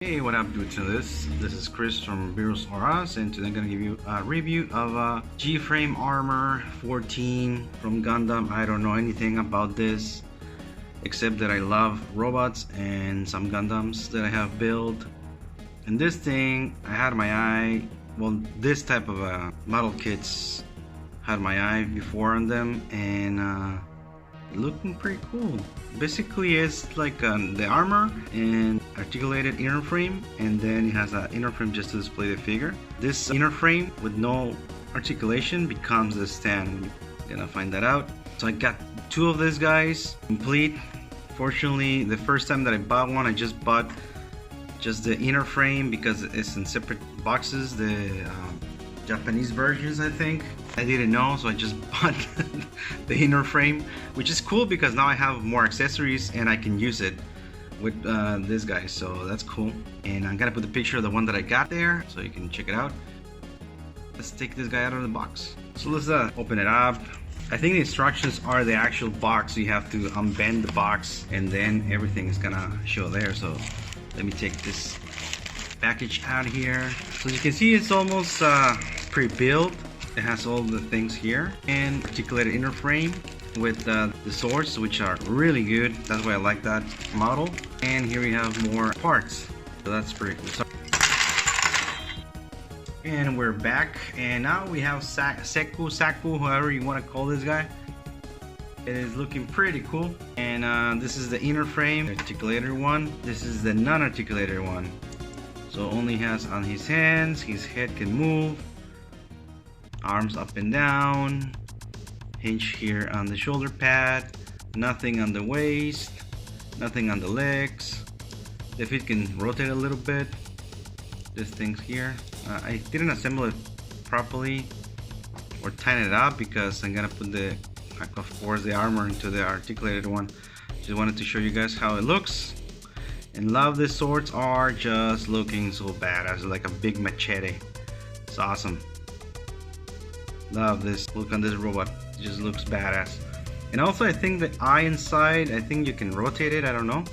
Hey, what up dudes to this? This is Chris from Virus or Us, and today I'm gonna give you a review of GFRAME Armor 14 from Gundam. I don't know anything about this except that I love robots and some Gundams that I have built. And this thing, I had my eye, well, this type of model kits had my eye before on them, and looking pretty cool. Basically it's like the armor and articulated inner frame, and then it has an inner frame just to display the figure. This inner frame with no articulation becomes the stand. We're gonna find that out. So I got two of these guys complete. Fortunately, the first time that I bought one, I just bought just the inner frame because it's in separate boxes, the Japanese versions, I think. I didn't know, so I just bought the inner frame, which is cool because now I have more accessories and I can use it with this guy, so that's cool. And I'm gonna put the picture of the one that I got there so you can check it out. Let's take this guy out of the box. So let's open it up. I think the instructions are the actual box, so you have to unbend the box and then everything is gonna show there. So let me take this package out here. So as you can see, it's almost pre-built. It has all the things here and articulated inner frame with the swords, which are really good. That's why I like that model. And here we have more parts, so that's pretty cool. And we're back, and now we have Saku, however you want to call this guy. It is looking pretty cool. And this is the inner frame, articulated one. This is the non-articulated one. So only has on his hands, his head can move, arms up and down, hinge here on the shoulder pad, nothing on the waist, nothing on the legs. The feet can rotate a little bit. This thing's here. I didn't assemble it properly or tighten it up because I'm gonna put the, of course, the armor into the articulated one. Just wanted to show you guys how it looks. And love, the swords are just looking so badass, like a big machete. It's awesome. Love this. Look on this robot. It just looks badass. And also, I think the eye inside, I think you can rotate it. I don't know.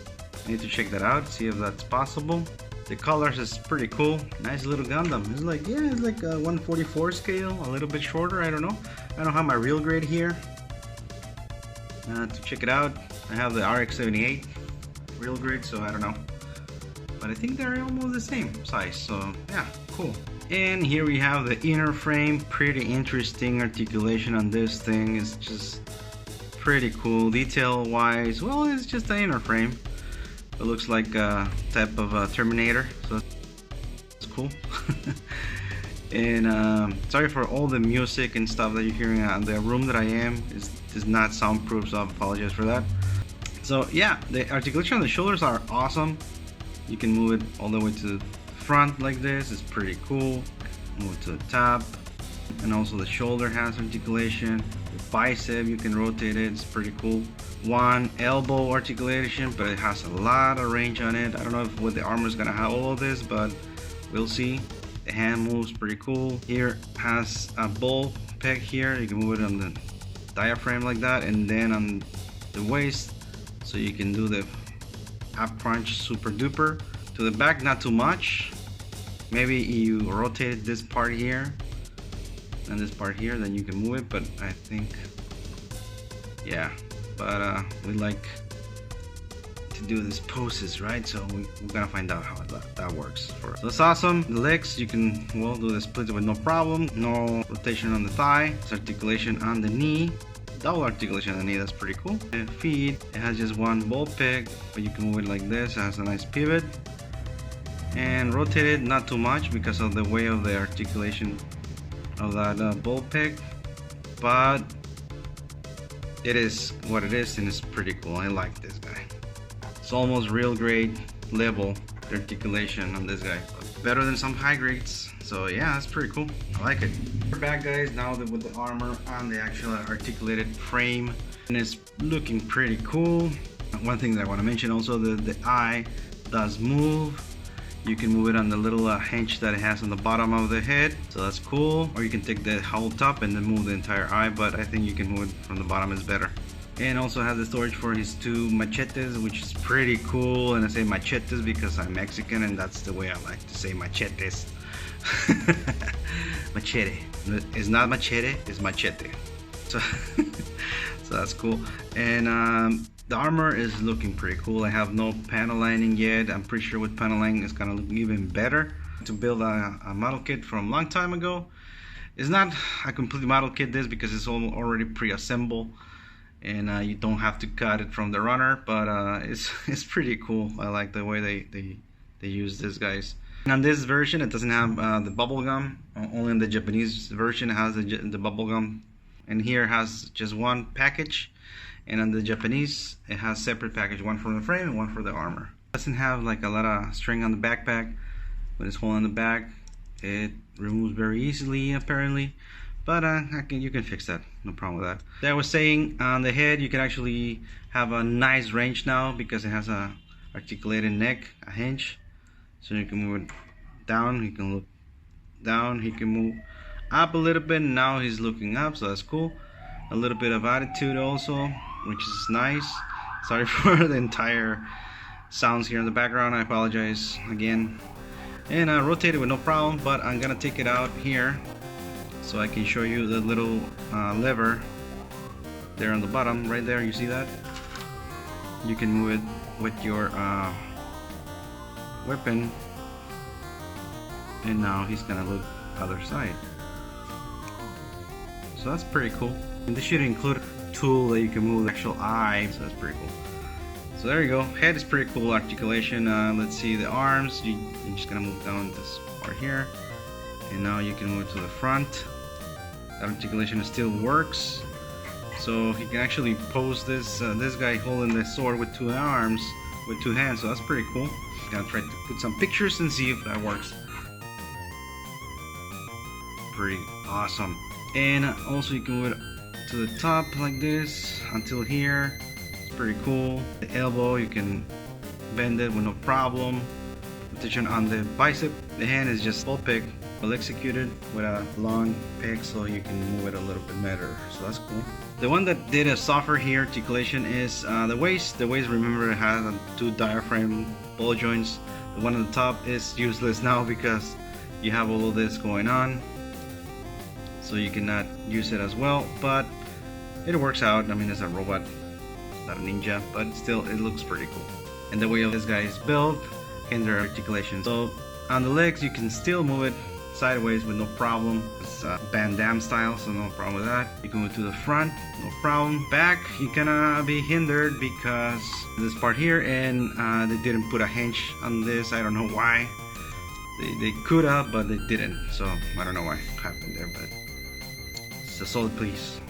I need to check that out, see if that's possible. The colors is pretty cool. Nice little Gundam. It's like, yeah, it's like a 144 scale, a little bit shorter. I don't know. I don't have my real grade here. To check it out, I have the RX-78 real grade, so I don't know. But I think they're almost the same size, so yeah, cool. And here we have the inner frame. Pretty interesting articulation on this thing. It's just pretty cool detail wise. Well, it's just the inner frame. It looks like a type of Terminator, so it's cool. And sorry for all the music and stuff that you're hearing. The room that I am is not soundproof, so I apologize for that. So yeah, the articulation on the shoulders are awesome. You can move it all the way to the front like this. It's pretty cool. Move it to the top, and also the shoulder has articulation. The bicep, you can rotate it. It's pretty cool. One elbow articulation, but it has a lot of range on it. I don't know if what the armor is gonna have all of this, but we'll see. The hand moves pretty cool. Here has a ball peg here. You can move it on the diaphragm like that, and then on the waist, so you can do the ab crunch super duper. To the back, not too much. Maybe you rotate this part here and this part here, then you can move it, but I think, yeah, but we like to do these poses, right? So we're gonna find out how that works for us. So it's awesome. The legs, you can, well, do the split with no problem. No rotation on the thigh. It's articulation on the knee. Double articulation on the knee, that's pretty cool. The feet, it has just one ball peg, but you can move it like this. It has a nice pivot. And rotate it not too much because of the way of the articulation of that ball peg, but it is what it is, and it's pretty cool. I like this guy. It's almost real grade level articulation on this guy, better than some high grades. So yeah, that's pretty cool. I like it. We're back, guys, now with the armor on the actual articulated frame, and it's looking pretty cool. One thing that I want to mention also, the eye does move. You can move it on the little hinge that it has on the bottom of the head, so that's cool. Or you can take the whole top and then move the entire eye, but I think you can move it from the bottom is better. and also has the storage for his 2 machetes, which is pretty cool. And I say machetes because I'm Mexican and that's the way I like to say machetes. Machete. It's not machete, it's machete. So, so that's cool. And the armor is looking pretty cool. I have no panel lining yet. I'm pretty sure with panel lining it's gonna look even better. To build a model kit from a long time ago, it's not a complete model kit this because it's all already pre-assembled, and you don't have to cut it from the runner, but it's pretty cool. I like the way they use this, guys. And on this version it doesn't have the bubble gum. Only in the Japanese version it has the bubble gum, and here it has just one package, and on the Japanese it has separate package, one for the frame and one for the armor. It doesn't have like a lot of string on the backpack. When it's hole in the back, it removes very easily apparently, but you can fix that, no problem with that. That I was saying, on the head you can actually have a nice range now because it has a articulated neck, a hinge, so you can move it down, he can look down, he can move up a little bit. Now he's looking up, so that's cool. A little bit of attitude also, which is nice. Sorry for the entire sounds here in the background, I apologize again. And I rotate it with no problem, but I'm gonna take it out here so I can show you the little lever there on the bottom right there. You see that? You can move it with your weapon, and now he's gonna look other side, so that's pretty cool. And this should include a tool that you can move the actual eye, so that's pretty cool. So there you go. Head is pretty cool articulation. Let's see the arms. You're just gonna move down this part here, and now you can move to the front. That articulation still works, so he can actually pose this guy holding the sword with 2 arms, with 2 hands. So that's pretty cool. I'm gonna try to put some pictures and see if that works. Pretty awesome. And also you can move it to the top like this until here. Pretty cool. The elbow, you can bend it with no problem. Rotation on the bicep. The hand is just full pick, well executed with a long pick, so you can move it a little bit better. So that's cool. The one that did a softer here articulation is the waist. The waist, remember, it has 2 diaphragm ball joints. The one on the top is useless now because you have all of this going on, so you cannot use it as well. But it works out. I mean, it's a robot, not a ninja, but still it looks pretty cool. And the way this guy is built hinder articulation. So on the legs you can still move it sideways with no problem. It's Van Damme style, so no problem with that. You can move to the front, no problem. Back you cannot be hindered because this part here, and they didn't put a hinge on this. I don't know why. They could have, but they didn't, so I don't know why it happened there, but it's a solid piece.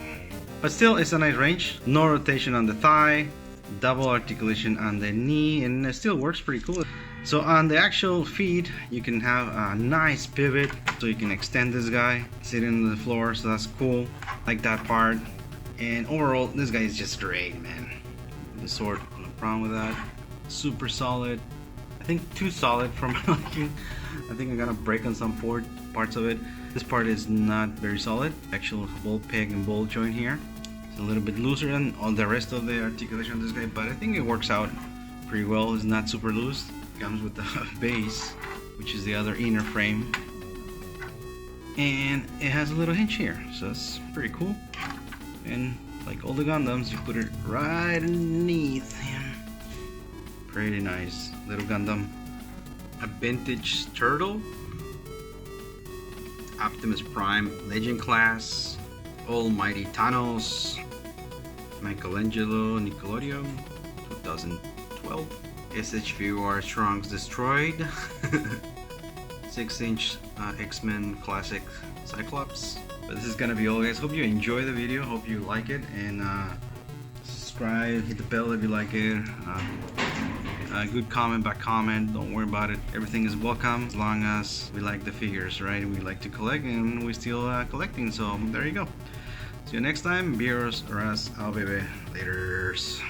But still, it's a nice range. No rotation on the thigh, double articulation on the knee, and it still works pretty cool. So on the actual feet, you can have a nice pivot, so you can extend this guy sitting on the floor, so that's cool. Like that part. And overall, this guy is just great, man. The sword, no problem with that. Super solid. I think too solid for my liking. I think I'm gonna break on some parts of it. This part is not very solid. Actual ball peg and ball joint here. It's a little bit looser than all the rest of the articulation of this guy, but I think it works out pretty well. It's not super loose. It comes with the base, which is the other inner frame, and it has a little hinge here, so it's pretty cool. And like all the Gundams, you put it right underneath him. Pretty nice little Gundam. A vintage turtle, Optimus Prime Legend class, Almighty Thanos, Michelangelo Nickelodeon 2012, SHVR Trunks Destroyed, 6-inch X-Men Classic Cyclops. But this is gonna be all, guys. Hope you enjoy the video, hope you like it, and subscribe, hit the bell if you like it. Good comment by comment, don't worry about it. Everything is welcome as long as we like the figures, right? We like to collect, and we're still collecting, so there you go. See you next time. Beers or us, baby. Laters.